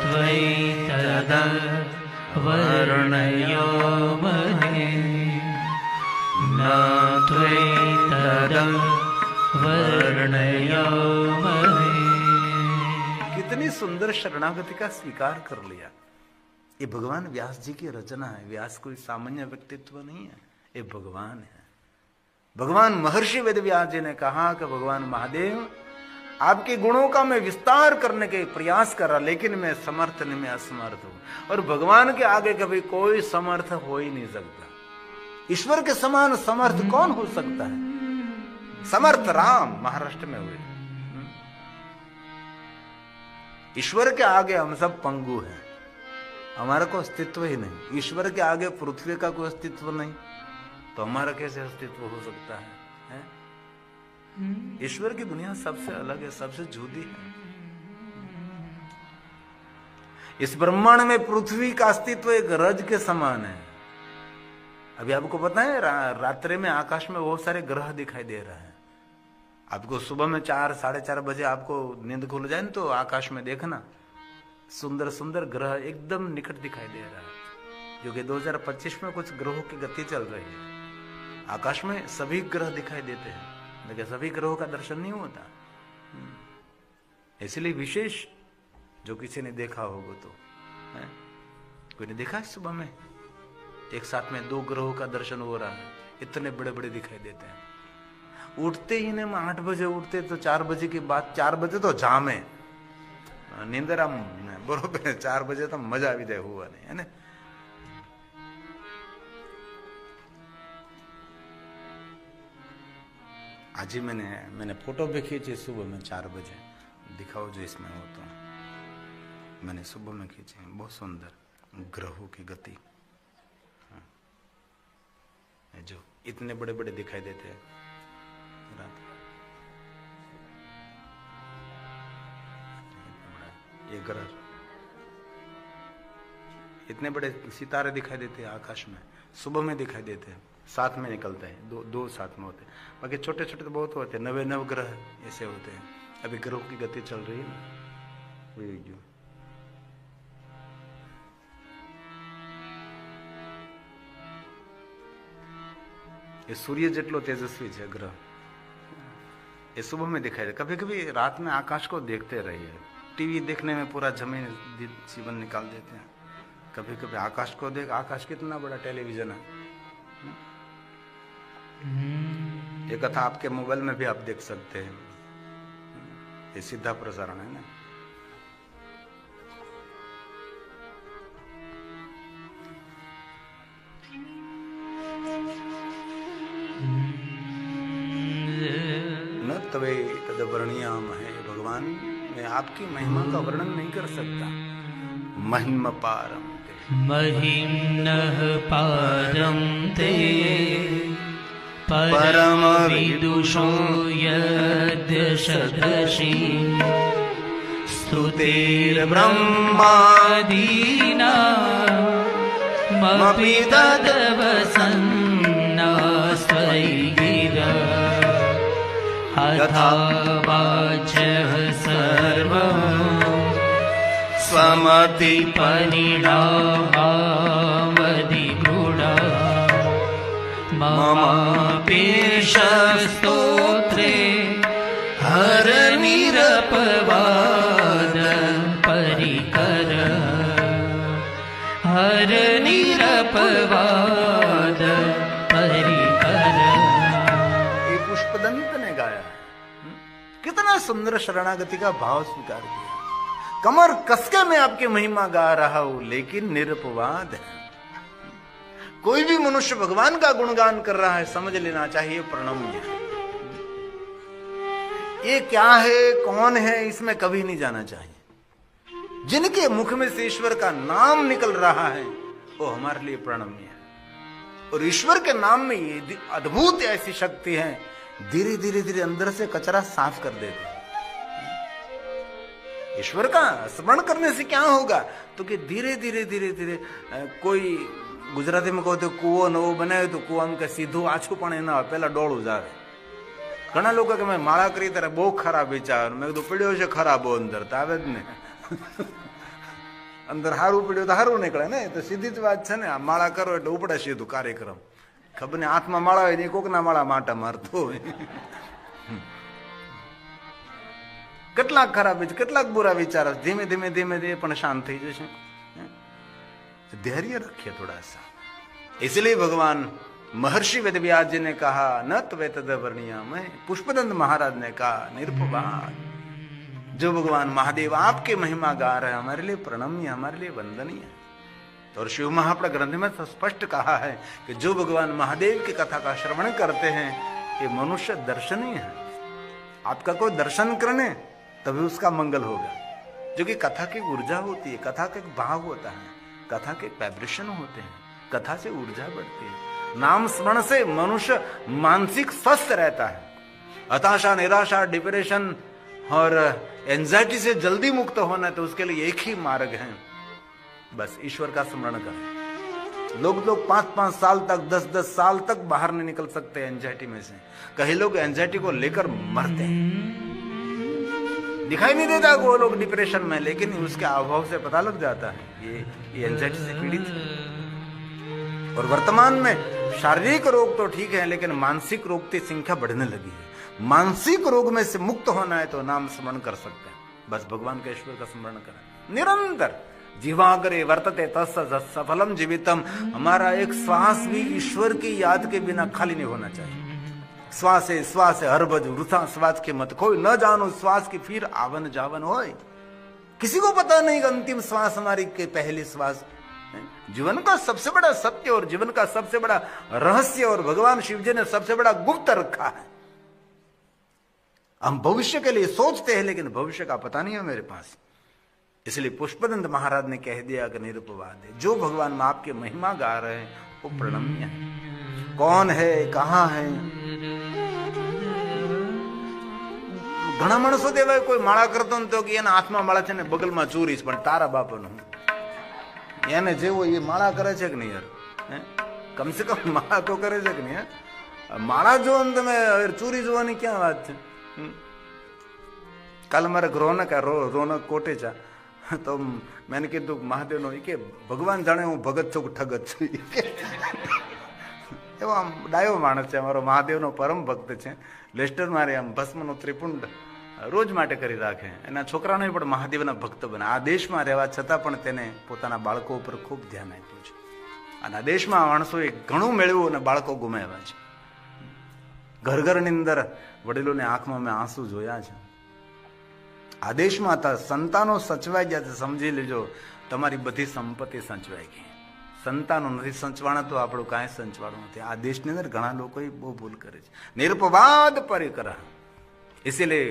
Speaker 2: त्वयि तद वर्णयामहे न त्वयि तद वर्णयामहे.
Speaker 1: कितनी सुंदर शरणागति का स्वीकार कर लिया. ये भगवान व्यास जी की रचना है. व्यास कोई सामान्य व्यक्तित्व नहीं है, ये भगवान है. भगवान महर्षि वेदव्यास जी ने कहा कि भगवान महादेव आपके गुणों का मैं विस्तार करने के प्रयास कर रहा, लेकिन मैं समर्थ नहीं, मैं असमर्थ हूं. और भगवान के आगे कभी कोई समर्थ हो ही नहीं सकता. ईश्वर के समान समर्थ कौन हो सकता है? समर्थ राम महाराष्ट्र में हुए. ईश्वर के आगे हम सब पंगु हैं, हमारा कोई अस्तित्व ही नहीं. ईश्वर के आगे पृथ्वी का कोई अस्तित्व नहीं, तो हमारा कैसे अस्तित्व हो सकता है? ईश्वर की दुनिया सबसे अलग है, सबसे जुदी है. इस ब्रह्मांड में पृथ्वी का अस्तित्व एक रज के समान है. अभी आपको पता है रात्रि में आकाश में बहुत सारे ग्रह दिखाई दे रहे हैं. आपको सुबह में 4 साढ़े 4 बजे आपको नींद खुल जाए तो आकाश में देखना सुंदर सुंदर ग्रह एकदम निकट दिखाई दे रहा है. जो कि 2025 में कुछ ग्रहों की गति चल रही है. आकाश में सभी ग्रह दिखाई देते हैं, लेकिन सभी ग्रहों का दर्शन नहीं होता. इसलिए विशेष जो किसी ने देखा होगा तो है? कोई ने देखा सुबह में एक साथ में 2 ग्रहों का दर्शन हो रहा है, इतने बड़े बड़े दिखाई देते हैं. उठते ही ने 8 बजे उठते तो 4 बजे के बाद 4 बजे तो जामे नींदर आम बरोबर 4 बजे तो मजा આવી જાય हुआ नहीं है ना. आज ही मैंने फोटो भी खींची सुबह में 4 बजे. दिखाओ जो इसमें हो तो. मैंने सुबह में खींची, बहुत सुंदर ग्रहों की गति. जो इतने बड़े बड़े दिखाई देते हैं रात. ग्रह, इतने बड़े सितारे दिखाई देते हैं आकाश में, सुबह में दिखाई देते हैं, साथ में निकलते हैं, दो साथ में होते हैं। बाकी छोटे छोटे तो बहुत होते हैं, 99 ग्रह ऐसे होते हैं। अभी ग्रहों की गति चल रही है ना, वही जो ये सूर्य जितलो तेजस्वी है ग्रह, ये सुबह में दिखाई दे। कभी कभी रात में आकाश को देखते रहिए, टीवी देखने में पूरा जमीन जीवन निकाल देते हैं। कभी कभी आकाश को देख, आकाश कितना बड़ा टेलीविजन है। ये कथा आपके मोबाइल में भी आप देख सकते हैं, ये सीधा प्रसारण है ना। न तवे तद वर्णियाम है, भगवान मैं आपकी महिमा का वर्णन नहीं कर सकता। महिम पारम
Speaker 2: महिम्नः पारं ते परम विदुषो यद्य सदृशी स्तुतिर्ब्रह्मादीना मपि तदवसन्नास्त्वयि अथा वाचः सर्वम् स्वमति परिणामावधिगुणा ममापेश स्तोत्रे हर निरपवाद परिकर हर निरपवाद परिकर।
Speaker 1: ये पुष्पदंत ने गाया, कितना सुंदर शरणागति का भाव स्वीकार किया। कमर कसके मैं आपकी महिमा गा रहा हूं, लेकिन निरपवाद है। कोई भी मनुष्य भगवान का गुणगान कर रहा है, समझ लेना चाहिए प्रणम्य है। ये क्या है, कौन है, इसमें कभी नहीं जाना चाहिए। जिनके मुख में से ईश्वर का नाम निकल रहा है, वो हमारे लिए प्रणम्य है। और ईश्वर के नाम में ये अद्भुत ऐसी शक्ति है, धीरे धीरे धीरे अंदर से कचरा साफ कर देते हैं। ईश्वर का स्मरण करने से क्या होगा, तो कि धीरे धीरे धीरे धीरे कोई गुजराती में कहते कुओ नवो बनावे तो कुआ में सीधું આછું પાણી ના પેલા ડોળું જ આવે। ઘણા લોકો કે મેં માળા કરી ત્યારે બહુ ખરાબ વિચાર, મેં કીધું પડ્યો છે ખરાબો અંદર તો આવે જ ને। અંદર હારું પડ્યું તો હારું નીકળે ને, તો સીધી જ વાત છે ને। આ માળા કરો એટલે ઉપડે સીધું કાર્યક્રમ। ખબર ને હાથમાં માળા હોય ને કોકના માળા માટા મારતો હોય। કેટલાક ખરાબ વિચાર, કેટલાક બુરા વિચાર, ધીમે ધીમે ધીમે ધીમે પણ શાંત થઈ જશે। धैर्य रखिए थोड़ा सा। इसलिए भगवान महर्षि वेदव्यास जी ने कहा न त्वे तद वर्णियामहे, पुष्पदंत महाराज ने कहा निरपवाद। जो भगवान महादेव आपके महिमा गा रहे हैं, हमारे लिए प्रणम्य, हमारे लिए वंदनीय। और शिव महापुराण ग्रंथ में स्पष्ट कहा है कि जो भगवान महादेव की कथा का श्रवण करते हैं, ये मनुष्य दर्शनीय है। आपका कोई दर्शन करने तभी उसका मंगल होगा। जो कि कथा की ऊर्जा होती है, कथा का एक भाव होता है, कथा के वाइब्रेशन होते हैं, कथा से ऊर्जा बढ़ती है। नाम स्मरण से मनुष्य मानसिक स्वस्थ रहता है। हताशा, निराशा, डिप्रेशन और एंजाइटी से जल्दी मुक्त होना है, तो उसके लिए एक ही मार्ग है, बस ईश्वर का स्मरण करें। लोग 5-5 साल तक, 10-10 साल तक बाहर नहीं निकल सकते एंजाइटी में से। कई लोग एंजाइटी को लेकर मरते हैं, दिखाई नहीं देता वो लोग डिप्रेशन में, लेकिन उसके अभाव से पता लग जाता है ये एंजाइटी से पीड़ित है। और वर्तमान में शारीरिक रोग तो ठीक है, लेकिन मानसिक रोग की संख्या बढ़ने लगी है। मानसिक रोग में से मुक्त होना है तो नाम स्मरण कर सकते हैं। बस भगवान के ईश्वर का स्मरण करें निरंतर। जीवाग्रे वर्तते तस् सफलम जीवितम। हमारा एक श्वास भी ईश्वर की याद के बिना खाली नहीं होना चाहिए। श्वास हर बजू रुथा श्वास के मत खोई, न जानो श्वास की फिर आवन जावन होय। किसी को पता नहीं कि अंतिम श्वास हमारी के पहली श्वास। जीवन का सबसे बड़ा सत्य और जीवन का सबसे बड़ा रहस्य और भगवान शिव जी ने सबसे बड़ा गुप्त रखा है। हम भविष्य के लिए सोचते हैं, लेकिन भविष्य का पता नहीं है मेरे पास। इसलिए पुष्पदंत महाराज ने कह दिया कि निरपवाद है। जो भगवान में आपके महिमा गा रहे हैं वो प्रणम्य है। कौन है, कहां है, ઘણા માણસો દેવાય કોઈ માળા કરતો ને તો કે એના હાથમાં માળા છે ને બગલમાં ચોરીશ, પણ તારા બાપાનું એને જેવો એ માળા કરે છે કે નહીં યાર? કમસે કમ માળા તો કરે છે કે નહીં? માળા જોવો ને તમે ચોરી જોવાની ક્યાં વાત છે? કાલે મારે રોનક કોટેચા તો મેં કીધું મહાદેવનો કે ભગવાન જાણે હું ભગત છું ઠગત છું. એવો આમ ડાયો માણસ છે અમારો, મહાદેવનો પરમ ભક્ત છે. લેસ્ટર મારે આમ ભસ્મનો ત્રિપુંડ રોજ માટે કરી રાખે. એના છોકરાને પણ મહાદેવના ભક્ત બને. આ દેશમાં રહેવા છતાં પણ તેને પોતાના બાળકો ઉપર ખૂબ ધ્યાન આપ્યું છે. અને આ દેશમાં માણસોએ ઘણું મેળવ્યું અને બાળકો ગુમાવ્યા છે. ઘર ઘરની અંદર વડીલોની આંખમાં મેં આંસુ જોયા છે. આ દેશમાં સંતાનો સચવાઈ ગયા છે. સમજી લેજો તમારી બધી સંપત્તિ સંચવાઈ ગઈ. સંતાનો નથી સંચવાણા તો આપણું કાંઈ સંચવાણું નથી. આ દેશની અંદર ઘણા લોકો બહુ ભૂલ કરે છે. નિરપવાદ પરિકર, इसीलिए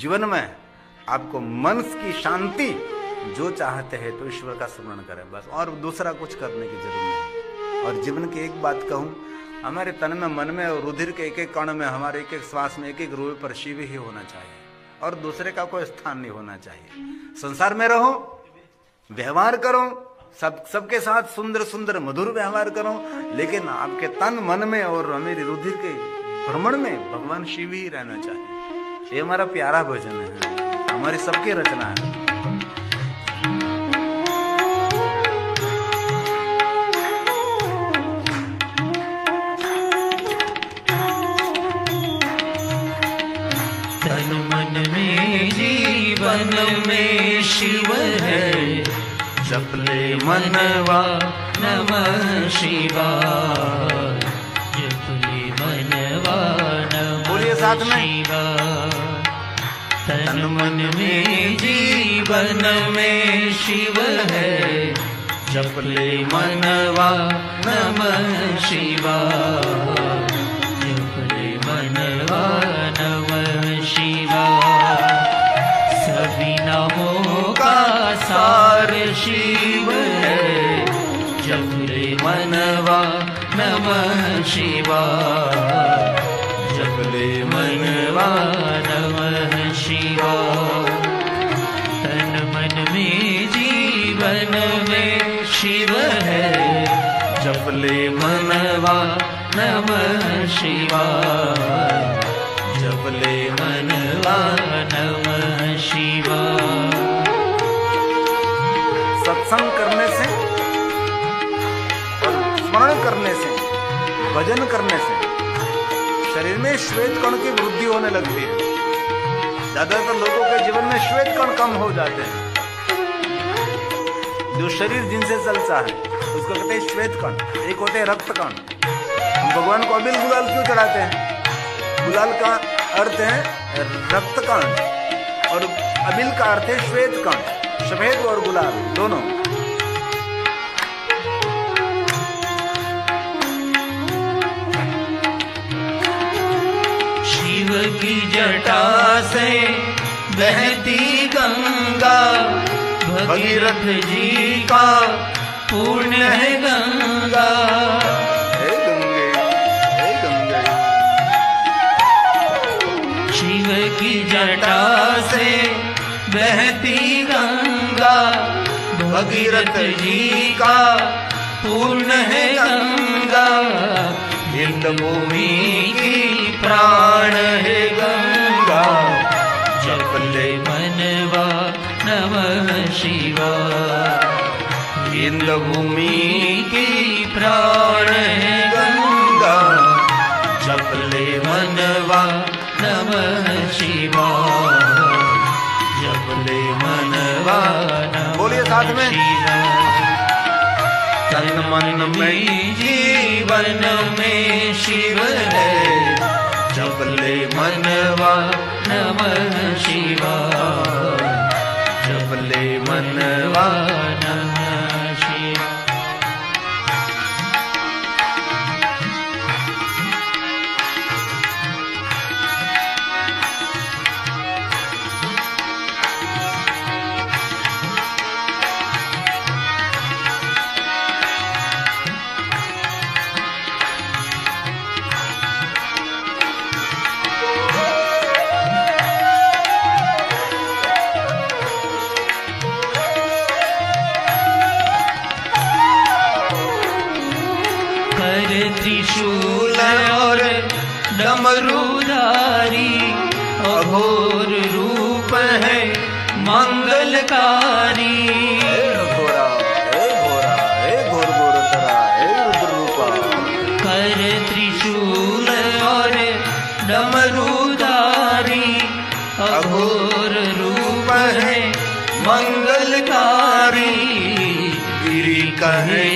Speaker 1: जीवन में आपको मन की शांति जो चाहते हैं तो ईश्वर का स्मरण करें बस, और दूसरा कुछ करने की जरूरत नहीं. और जीवन की एक बात कहूं, हमारे तन में मन में और रुधिर के एक एक कण में हमारे एक एक श्वास में एक एक रूह पर शिव ही होना चाहिए और दूसरे का कोई स्थान नहीं होना चाहिए. संसार में रहो, व्यवहार करो, सबके साथ सुंदर सुंदर मधुर व्यवहार करो, लेकिन आपके तन मन में और मेरी रुधिर के भ्रमण में भगवान शिव ही रहना चाहिए. ये हमारा प्यारा भजन है, हमारी सबकी रचना है.
Speaker 2: तन मन में जीवन में शिव है, जप ले मनवा नमः शिवाय, जप ले मनवा
Speaker 1: बोलिए साथ में.
Speaker 2: तन मन में जीवन में शिव है, जप ले मनवा नमः शिवाय, जप ले मनवा नमः शिवाय. सभी नामों का सार शिव है, जप ले मनवा नमः शिवाय, जप ले मनवा नमः शिवाय. तन मन में जीवन में शिव है, जप ले मनवा नमः शिवाय, जप ले मनवा नमः शिवाय.
Speaker 1: सत्संग करने से और स्मरण करने से, भजन करने से शरीर में श्वेत कण की वृद्धि होने लगती है. ज्यादातर लोगों के जीवन में श्वेत कण कम हो जाते हैं. जो शरीर जिनसे चलता है उसको कहते हैं श्वेत कण. एक होते हैं रक्त कण. हम भगवान को अबिल गुलाल क्यों चढ़ाते हैं? गुलाल का अर्थ है रक्त कण और अबिल का अर्थ है श्वेत कण. सफेद और गुलाल दोनों.
Speaker 2: शिव की जटा से बहती गंगा, भगीरथ जी का पुण्य है गंगा.
Speaker 1: हे गंगे, हे गंगे.
Speaker 2: शिव की जटा से बहती गंगा, भगीरथ जी का पुण्य है गंगा. हिंद भूमि की प्राण है गंगा, जप ले मनवा नमः शिवाय. हिंद भूमि की प्राण है गंगा, जप ले मनवा नमः शिवाय, जप ले मनवा नमः.
Speaker 1: बोलिए साथ में.
Speaker 2: तन मन में जीवन में शिव है, जप ले मनवा नमः शिवाय, जप ले मनवा नमः शिवाय. कर त्रिशूल और डमरूधारी, अघोर रूप है मंगलकारी।
Speaker 1: घोरा हे घोरा हे घोर घोर तरा हे रुद्र रूपा।
Speaker 2: कर त्रिशूल और डमरूधारी, अघोर रूप है मंगलकारी। गिरि कहे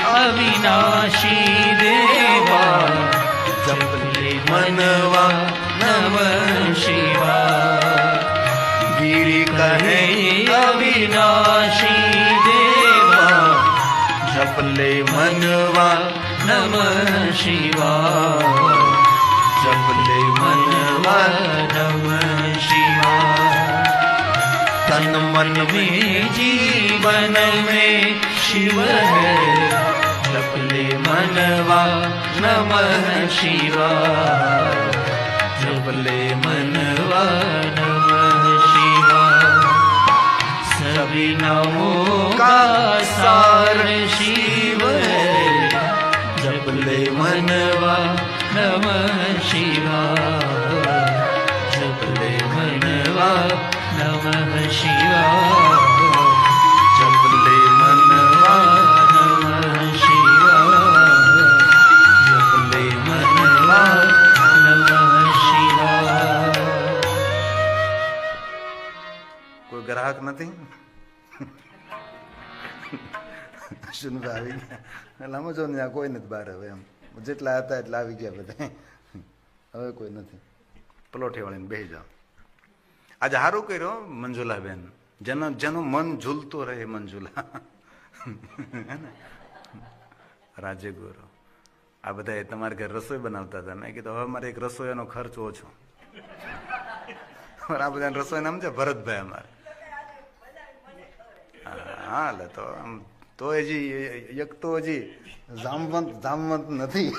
Speaker 2: अविनाशी देवा, जप ले मनवा नमः शिवाय। गिरि कहे अविनाशी देवा, जप ले मनवा नमः शिवाय। जप ले मनवा नमः शिवाय। तन मन में जीवन में शिव है, जप ले मनवा नमः शिवाय। जप ले मनवा नमः शिवाय। सभी नामों का सार शिव है, जप ले मनवा नमः शिवाय। जप ले मनवा नमः शिवाय। जप ले मनवा नमः शिवाय। जप ले मनवा नमः शिवाय।
Speaker 1: કોઈ ગ્રાહક નથી? શુનભાઈ આવી ગયા એટલે અમે જો ત્યાં કોઈ નથી બહાર. હવે એમ જેટલા હતા એટલા આવી ગયા બધા, હવે કોઈ નથી. પલોઠી વાળીને બેસી જાઓ. આજે સારું કર્યો મંજુલાબેન, જેનું મન ઝૂલતું રહે મંજુલા. રાજ્યગુરુ આ બધા તમારે ઘરે રસોઈ બનાવતા હતા. મેં કીધું હવે મારે એક રસોઈનો ખર્ચ ઓછો. આ બધા રસોઈ નામ છે ભરતભાઈ અમારે. હા એટલે તો આમ તો હજી એક તો હજી જામવંત નથી.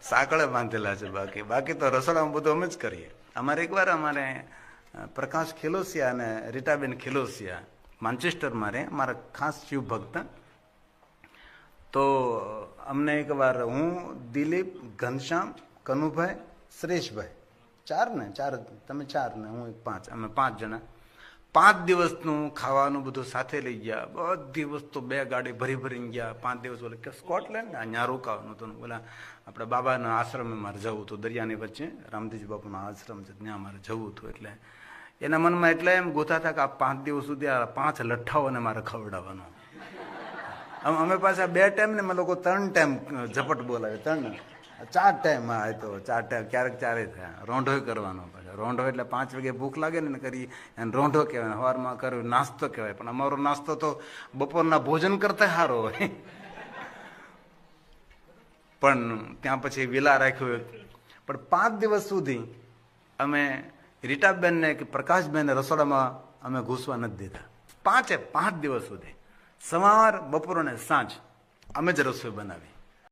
Speaker 1: સાંકળે બાંધેલા છે. બાકી તો રસોડામાં બધું અમે જ કરીએ. અમારે એકવાર અમારે પ્રકાશ ખિલોસિયા અને રીટાબેન ખિલોસિયા માન્ચેસ્ટરમાં રહે, મારા ખાસ શિવ ભક્ત. તો અમને એકવાર હું, દિલીપ, ઘનશ્યામ, કનુભાઈ, શ્રેષભાઈ, ચાર તમે ચાર ને હું 5, અમે 5 જણા 5 દિવસનું ખાવાનું બધું સાથે લઈ ગયા. બધી વસ્તુ 2 ગાડી ભરીને ગયા. 5 દિવસ બોલે કે સ્કોટલેન્ડ ને અહીંયા રોકાવાનું હતું. બોલા આપણે બાબાના આશ્રમે મારે જવું હતું, દરિયાની વચ્ચે રામદેવજી બાપુનો આશ્રમ છે, ત્યાં મારે જવું હતું. એટલે એના મનમાં એટલે એમ ગોતા હતા કે આ 5 દિવસ સુધી આ 5 લઠ્ઠાઓને મારે ખવડાવવાનો. અમે પાછા 2 ટાઈમ ને અમે લોકો 3 ટાઈમ ઝપટ બોલાવે, 3 4 ટાઈમ. હા તો 4 ટાઈમ, ક્યારેક 4 થયા. રોંઢો કરવાનો. રોંઢો એટલે 5 વાગે ભૂખ લાગે ને કરી એને રોંઢો કહેવાય. સવારમાં કર્યો નાસ્તો કહેવાય. પણ અમારો નાસ્તો તો બપોરના ભોજન કરતા સારો હોય. પણ ત્યાં પછી વિલા રાખ્યું. પણ 5 દિવસ સુધી અમે રીટાબેનને કે પ્રકાશબેનને રસોડામાં અમે ઘૂસવા નથી દીધા. 5 દિવસ સુધી સવાર, બપોર અને સાંજ અમે જ રસોઈ બનાવી.